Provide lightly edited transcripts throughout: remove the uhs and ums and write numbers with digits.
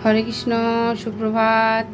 হরে কৃষ্ণ, সুপ্রভাত।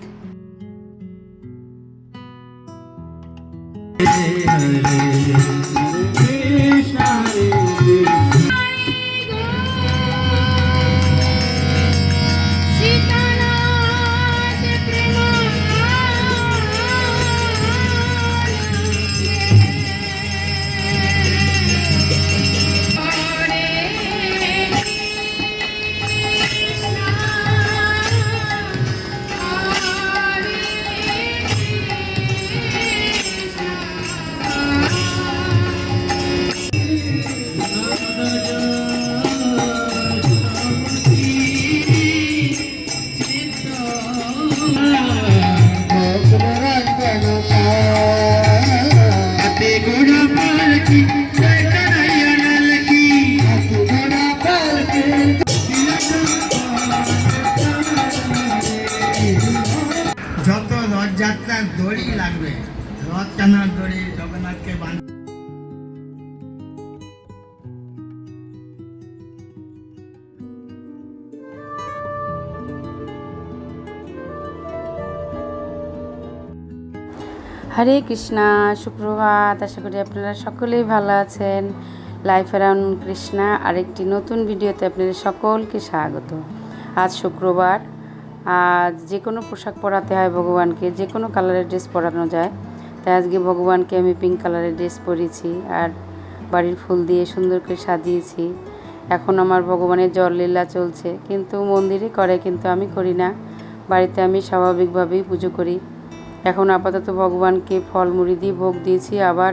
যত রথযাত্রার দড়ি লাগবে, রথ টানার দড়ি, জগন্নাথকে বাঁধ। হরে কৃষ্ণা, সুপ্রভাত। আশা করি আপনারা সকলেই ভালো আছেন। লাইফ অ্যারাউন্ড কৃষ্ণা আরেকটি নতুন ভিডিওতে আপনাদের সকলকে স্বাগত। আজ শুক্রবার। আজ যে কোনো পোশাক পরাতে হয় ভগবানকে, যে কোনো কালারের ড্রেস পরানো যায়। তাই আজকে ভগবানকে আমি পিঙ্ক কালারের ড্রেস পরেছি আর বাড়ির ফুল দিয়ে সুন্দর করে সাজিয়েছি। এখন আমার ভগবানের জললীলা চলছে, কিন্তু মন্দিরে করে, কিন্তু আমি করি না। বাড়িতে আমি স্বাভাবিকভাবেই পুজো করি। এখন আপাতত ভগবানকে ফলমুড়ি দিয়ে ভোগ দিয়েছি। আবার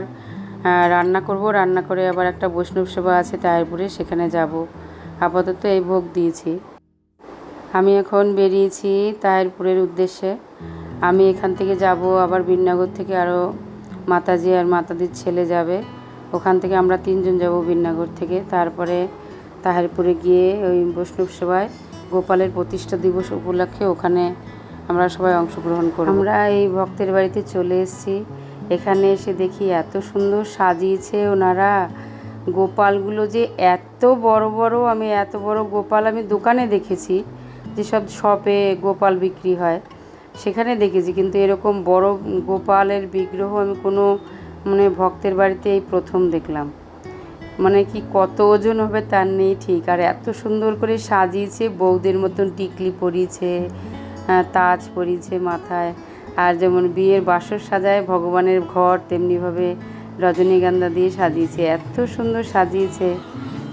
রান্না করব, রান্না করে আবার একটা বৈষ্ণব সেবা আছে তাহিরপুরে, সেখানে যাব। আপাতত এই ভোগ দিয়েছি। আমি এখন বেরিয়েছি তাহিরপুরের উদ্দেশ্যে। আমি এখান থেকে যাব, আবার বিননগর থেকে আরও মাতাজি আর মাতাদির ছেলে যাবে। ওখান থেকে আমরা 3 জন যাব বিননগর থেকে। তারপরে তাহিরপুরে গিয়ে ওই বৈষ্ণব সেবায় গোপালের প্রতিষ্ঠা দিবস উপলক্ষে ওখানে আমরা সবাই অংশগ্রহণ করব। আমরা এই ভক্তের বাড়িতে চলে এসেছি। এখানে এসে দেখি এত সুন্দর সাজিয়েছে ওনারা। গোপালগুলো যে এত বড় বড়, আমি এত বড় গোপাল আমি দোকানে দেখেছি, যেসব শপে গোপাল বিক্রি হয় সেখানে দেখেছি, কিন্তু এরকম বড় গোপালের বিগ্রহ আমি কোনো ভক্তের বাড়িতে এই প্রথম দেখলাম। কি কত ওজন হবে তার নেই ঠিক। আর এত সুন্দর করে সাজিয়েছে, বউদের মতন টিকলি পরিয়েছে, তাজ পরিয়েছে মাথায়। আর যেমন বিয়ের বাসর সাজায় ভগবানের ঘর, তেমনিভাবে রজনীগন্ধা দিয়ে সাজিয়েছে। এত সুন্দর সাজিয়েছে।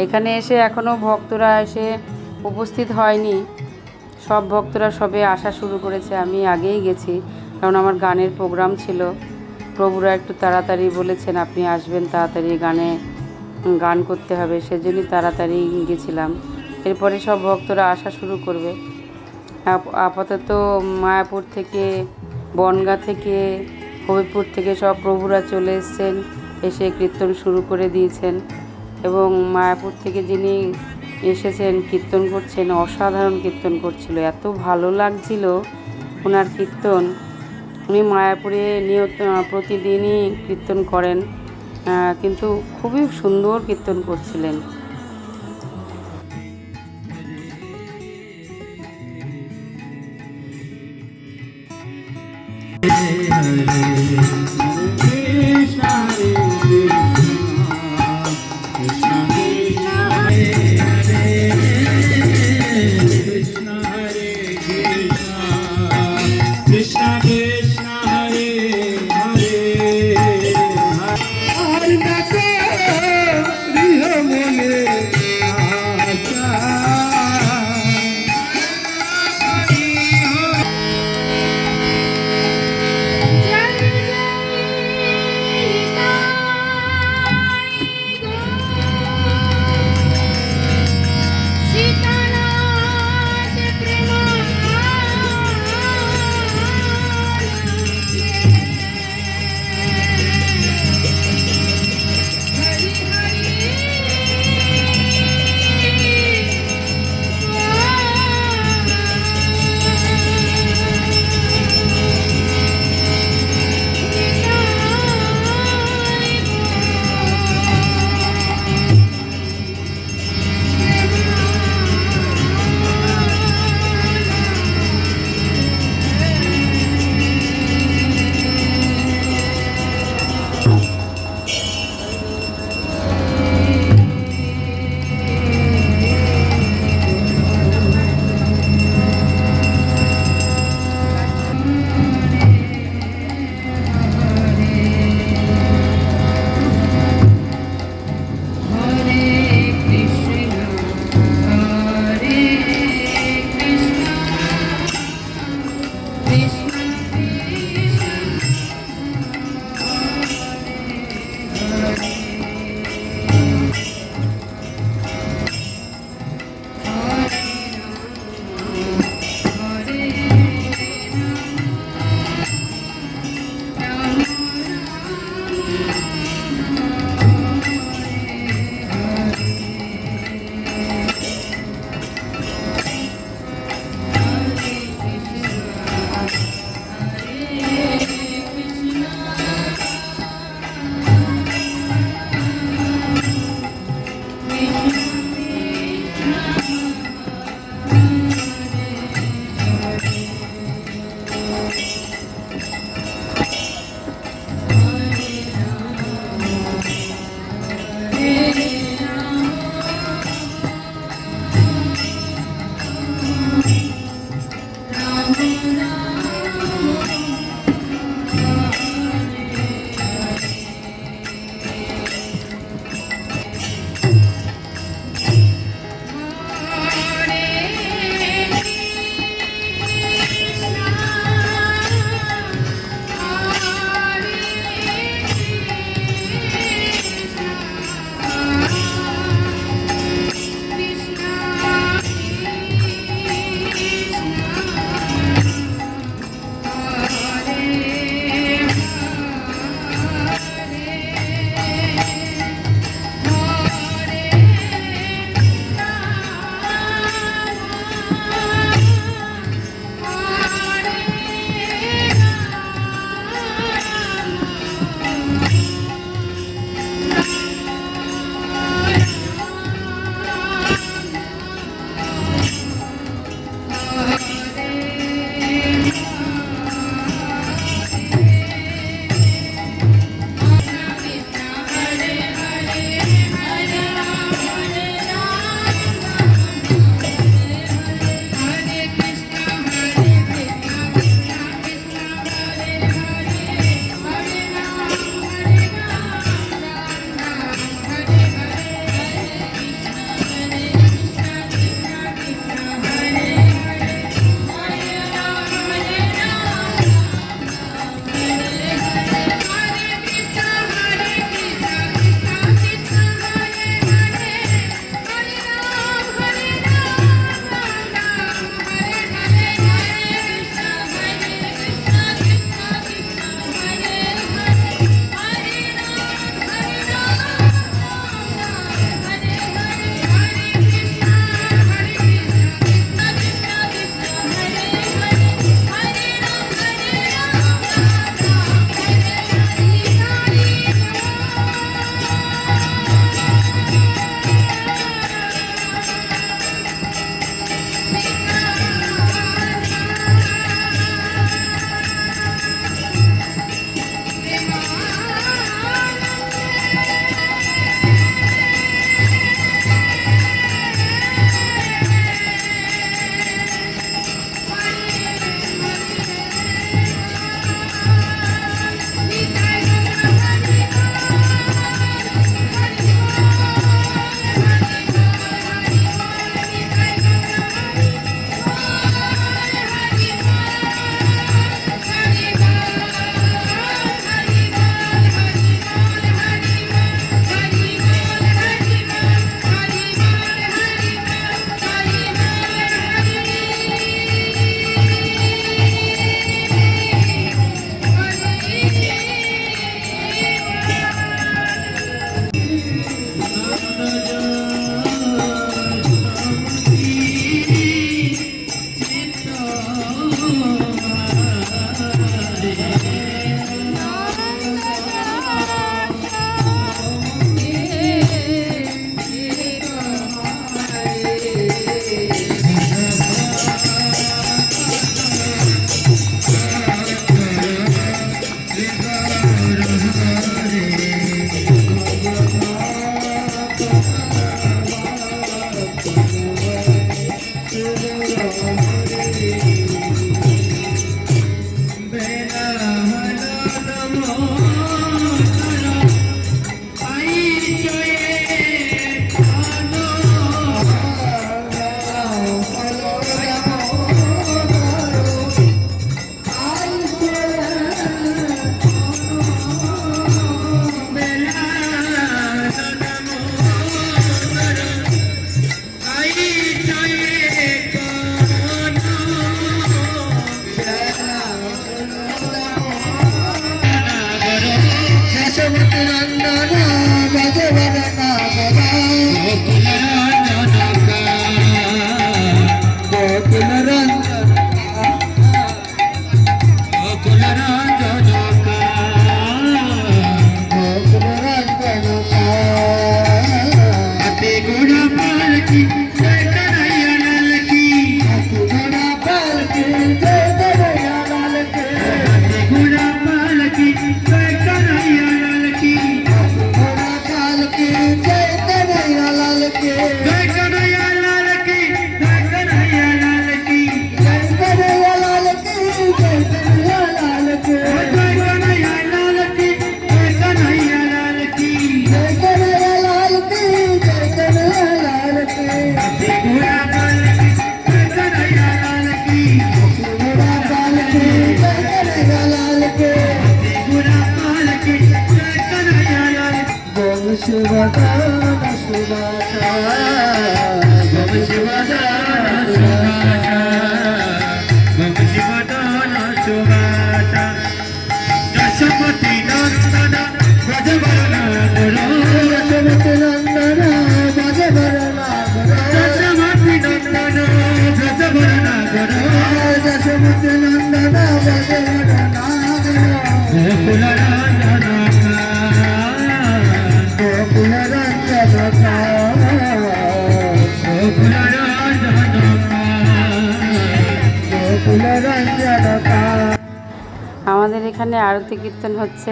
এখানে এসে এখনও ভক্তরা এসে উপস্থিত হয়নি, সব ভক্তরা সবে আসা শুরু করেছে। আমি আগেই গেছি, কারণ আমার গানের প্রোগ্রাম ছিল। প্রভুরা একটু তাড়াতাড়ি বলেছেন আপনি আসবেন, তাড়াতাড়ি গান করতে হবে, সেজন্যই তাড়াতাড়ি গেছিলাম। এরপরে সব ভক্তরা আসা শুরু করবে। আপাতত মায়াপুর থেকে, বনগাঁ থেকে, হবিপুর থেকে সব প্রভুরা চলে এসেছেন, এসে কীর্তন শুরু করে দিয়েছেন। এবং মায়াপুর থেকে যিনি এসেছেন কীর্তন করছেন, অসাধারণ কীর্তন করছিল, এত ভালো লাগছিল ওনার কীর্তন। উনি মায়াপুরে প্রতিদিনই কীর্তন করেন, কিন্তু খুবই সুন্দর কীর্তন করছিলেন। जय আমাদের এখানে আরতি কীর্তন হচ্ছে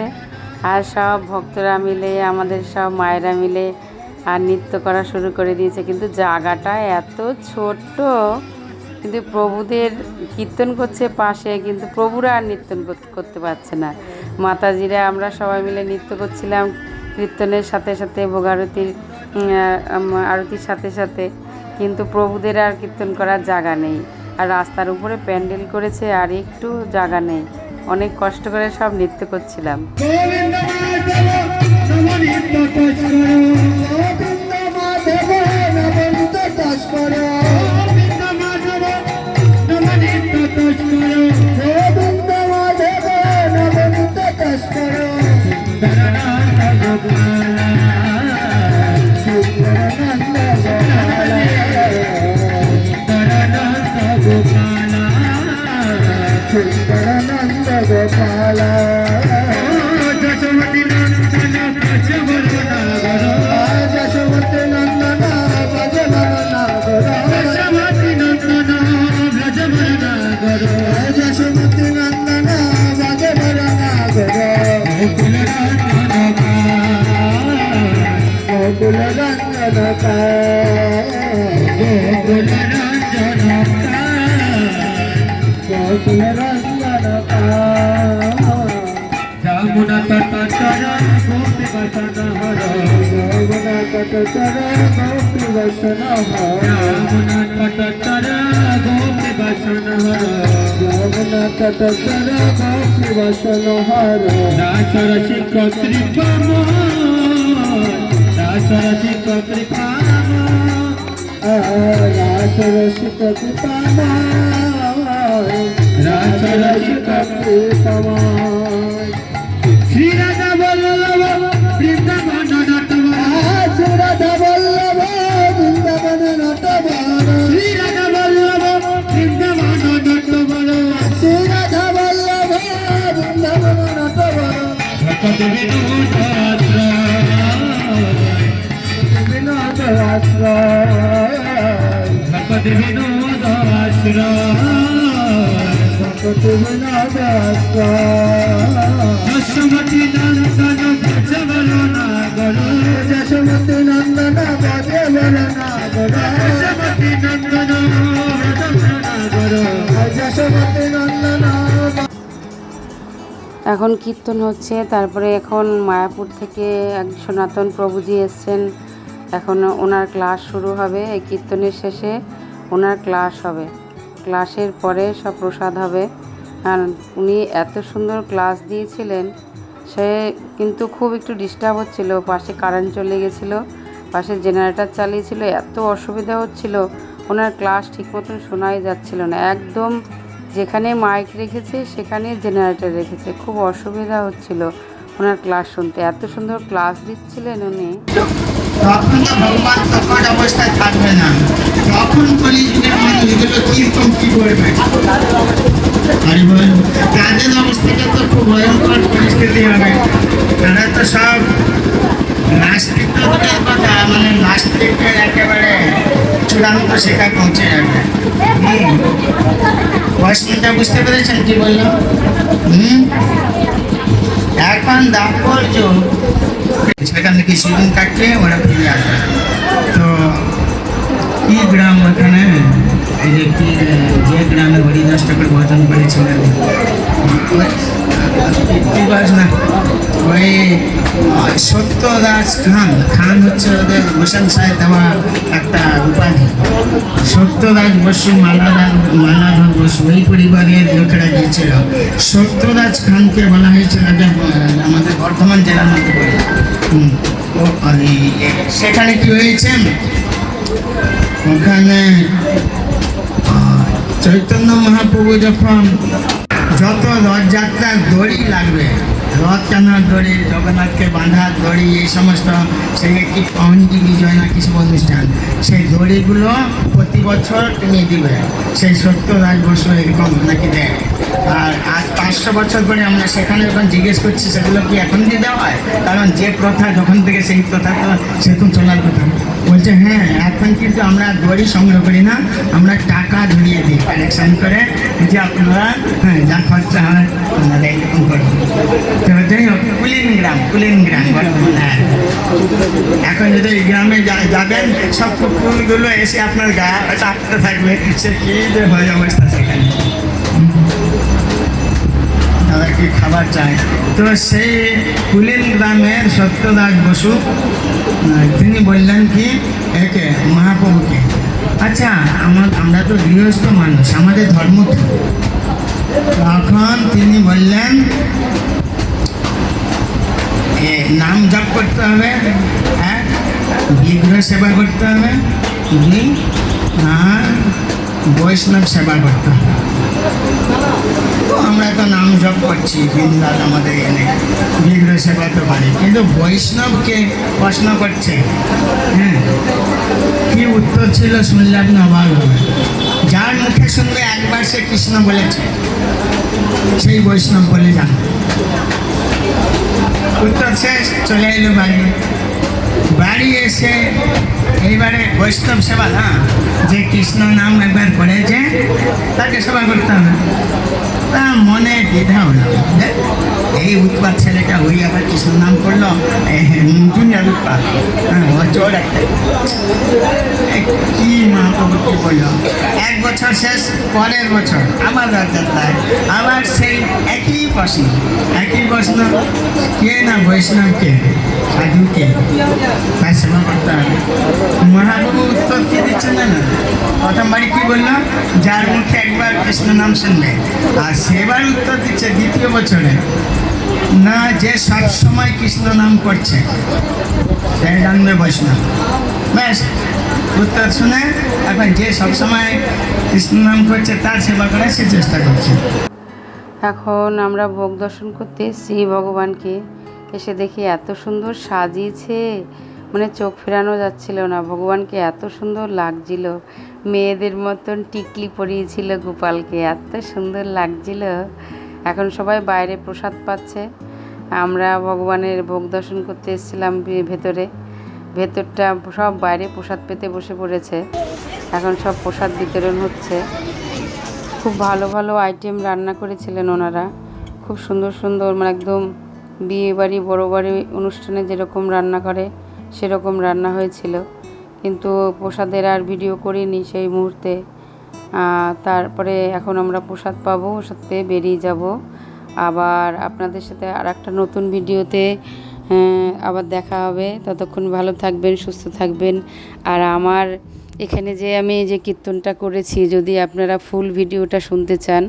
আর সব ভক্তরা মিলে আমাদের সব মায়েরা মিলে আর নৃত্য করা শুরু করে দিয়েছে। কিন্তু জায়গাটা এত ছোট্ট, কিন্তু প্রভুদের কীর্তন করছে পাশে, কিন্তু প্রভুরা আর নৃত্য করতে পারছে না। মাতাজিরা আমরা সবাই মিলে নৃত্য করছিলাম কীর্তনের সাথে সাথে, ভোগারতির আরতির সাথে সাথে, কিন্তু প্রভুদের আর কীর্তন করার জায়গা নেই। আর রাস্তার উপরে প্যান্ডেল করেছে আর একটু জায়গা নেই, অনেক কষ্ট করে সব নৃত্য করছিলাম। যমুনা তট চরা গোপী বসন হর, যমুনা তট চরা গোপী বসন হর, যমুনা তট চরা গোপী বসন হর, যমুনা তট চরা গোপী বসন হর। দাসর শিখ কৃপাম, দাসর শিখ কৃপাম, দাসর শিখ কৃপাম, দাসর শিখ কৃপাম। শ্রী রাধা বল্লভ বৃন্দাবন নটবর, শ্রী রাধা বল্লভ বৃন্দাবন নটবর, শ্রী রাধা বল্লভ বৃন্দাবন নটবর, শ্রী রাধা বল্লভ বৃন্দাবন নটবর। ভক্ত বিনোদ বিনোদ আশ্রয়, ভক্ত বিনোদ আশ্রয়, ভক্ত বিনোদ আশ্রয়। যশোমতি নন্দন ব্রজ বরনাগর, যশোমতি নন্দন ব্রজ বরনাগর, যশোমতি নন্দন যশোমতি নন্দন। এখন কীর্তন হচ্ছে, তারপরে এখন মায়াপুর থেকে এক সনাতন প্রভুজি এসছেন। এখন ওনার ক্লাস শুরু হবে, এই কীর্তনের শেষে ওনার ক্লাস হবে, ক্লাসের পরে সব প্রসাদ হবে। আর উনি এত সুন্দর ক্লাস দিয়েছিলেন, সে কিন্তু খুব একটু ডিস্টার্ব হচ্ছিল, পাশে কারেন্ট চলে গেছিলো, পাশে জেনারেটর চালিয়েছিল, এত অসুবিধা হচ্ছিল, ওনার ক্লাস ঠিক মতন শোনাই যাচ্ছিল না। একদম যেখানে মাইক রেখেছে সেখানে জেনারেটর রেখেছে, খুব অসুবিধা হচ্ছিল ওনার ক্লাস শুনতে। এত সুন্দর ক্লাস দিচ্ছিলেন উনি। তখন তো ভগবান তখন অবস্থায় থাকবে না, তখন কলিযুগের মানুষগুলো কিরকম কি করবে। আরে বল, তাদের অবস্থাটা তো খুব ভয়ঙ্কর পরিস্থিতি হবে। তারা তো সব নাস্তিক তো দূরের কথা, মানে নাস্তিকের একেবারে চূড়ান্ত শিখায় পৌঁছে যাবে। প্রশ্নটা বুঝতে পেরেছেন কি বললাম? এখন দাপর যুগ, সেখান থেকে সিজন কাটলে ওরা ফিরে আসবে। তো কি গ্রাম ওখানে, এই যে কি যে গ্রামে হরিদাস ঠাকুর ভজন করেছিলেন, না ওই সত্যদাস খান, খান হচ্ছে ওদের হোসেন সাহেব দেওয়া একটা উপাধি। সত্যদাস বসু, মালাধর বসু, ওই পরিবারের লোকেরা গিয়েছিল। সত্যদাস খানকে বলা হয়েছিল আমাদের বর্ধমান জেলার মধ্যে বলে। সেখানে কি হয়েছে, ওখানে চৈতন্য মহাপ্রভু যখন যত রথযাত্রার দড়ি লাগবে, রথ টানার দড়ি, জগন্নাথকে বাঁধার দড়ি, এই সমস্ত, সেই একটি পাউন্ডি বিজয় না কিছু অনুষ্ঠান, সেই দড়িগুলো প্রতি বছর তুমি দিবে। সেই সত্যরাজ বসু এরকম নাকি দেয়। আর আজ 500 বছর পরে আমরা সেখানে যখন জিজ্ঞেস করছি সেগুলো কি এখন দিয়ে দেওয়া হয়, কারণ যে প্রথা যখন থেকে সেই প্রথা তো সেরকম চলার কথা। বলছে হ্যাঁ, এখন কিন্তু আমরা দড়ি সংগ্রহ করি না, আমরা টাকা ধরিয়ে দিই কালেকশন করে, যে আপনারা হ্যাঁ যা খরচা হয় আপনারা এরকম করবেন। তো যাই হোক, কুলিন গ্রাম বর্তমানে। এখন যদি এই গ্রামে যাবেন, সব কুকুরগুলো এসে আপনার গায়ে চাপতে থাকবে, সে কি যে হয় অবস্থা সেখানে, তারা কি খাবার চায়। তো সেই কুলিন গ্রামের সত্যদাস বসু তিনি বললেন কি একে মহাপ্রভুকে, আচ্ছা আমরা তো গৃহস্থ মানুষ, আমাদের ধর্ম কি? তখন তিনি বললেন নাম জপ করতে হবে, হ্যাঁ, বিগ্রহ সেবা করতে হবে, আর বৈষ্ণব সেবা করতে হবে। তো আমরা তো নাম জপ করছি, বিন্দাস আমাদের এনে বিগ্রহ সেবা তো পারি, কিন্তু বৈষ্ণবকে প্রশ্ন করছে। হ্যাঁ, কি উত্তর ছিল শুনলে আপনি অবাক হবে। যার মুখে শুনবে একবার সে কৃষ্ণ বলেছে, সেই বৈষ্ণব বলে জান। উত্তর শেষ, চলে এলো বাড়ি এসে এইবারে বৈষ্ণব সেবা না, যে কৃষ্ণ নাম একবার করেছে তাকে সেবা করতে হবে। তা মনে দ্বিধা হলো, এই উৎপাত ছেলেটা ওই আবার কৃষ্ণ নাম করলো, দুনিয়ার উৎপাত, চোর একটা। কি মহাপ্রভু কি বললো, 1 বছর শেষ, পরের বছর আবার রথযাত্রায় আবার সেই একই প্রশ্ন, কে না বৈষ্ণবকে, সাধুকে, তার সেবা করতে হবে। মহাপ্রভু উত্তর কি দিচ্ছেন না, প্রথমবারই কি বললো, যার মুখে একবার কৃষ্ণ নাম শুনবে। আর সেবার উত্তর দিচ্ছে দ্বিতীয় বছরে, না যে সব সময় কৃষ্ণ নাম করছে সে জানবে বৈষ্ণব। ব্যাস, উত্তর শুনে এখন যে সবসময় কৃষ্ণ নাম করছে তার সেবা করার সে চেষ্টা করছে। এখন আমরা ভোগ দর্শন করতে শ্রী ভগবানকে এসে দেখি এত সুন্দর সাজিয়েছে, মানে চোখ ফেরানো যাচ্ছিল না, ভগবানকে এত সুন্দর লাগছিল। মেয়েদের মতন টিকলি পরিয়েছিল গোপালকে, এত সুন্দর লাগছিল। এখন সবাই বাইরে প্রসাদ পাচ্ছে, আমরা ভগবানের ভোগ দর্শন করতে এসেছিলাম ভেতরটা সব বাইরে প্রসাদ পেতে বসে পড়েছে। এখন সব প্রসাদ বিতরণ হচ্ছে। খুব ভালো ভালো আইটেম রান্না করেছিলেন ওনারা, খুব সুন্দর সুন্দর, মানে একদম বিয়ে বাড়ি বড়ো বাড়ি অনুষ্ঠানে যেরকম রান্না করে সেরকম রান্না হয়েছিল। কিন্তু প্রসাদের আর ভিডিও করিনি সেই মুহূর্তে, তারপরে এখন আমরা প্রসাদ পাবো, প্রসাদ পেয়ে বেরিয়ে যাব। আবার আপনাদের সাথে আর একটা নতুন ভিডিওতে আবার দেখা হবে। ততক্ষণ ভালো থাকবেন, সুস্থ থাকবেন। আর আমার এখানে যে আমি যে কীর্তনটা করেছি, যদি আপনারা ফুল ভিডিওটা শুনতে চান,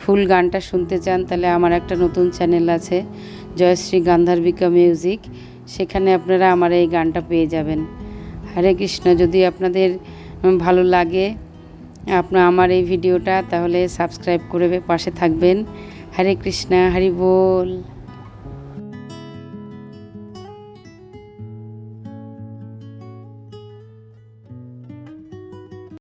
ফুল গানটা শুনতে চান, তাহলে আমার একটা নতুন চ্যানেল আছে, জয়শ্রী গান্ধার্বিকা মিউজিক। সেখানে আপনারা আমার এই গানটা পেয়ে যাবেন। হরে কৃষ্ণ। যদি আপনাদের ভালো লাগে আমার এই ভিডিওটা, তাহলে সাবস্ক্রাইব করে পাশে থাকবেন। হরে কৃষ্ণ, হরি বল।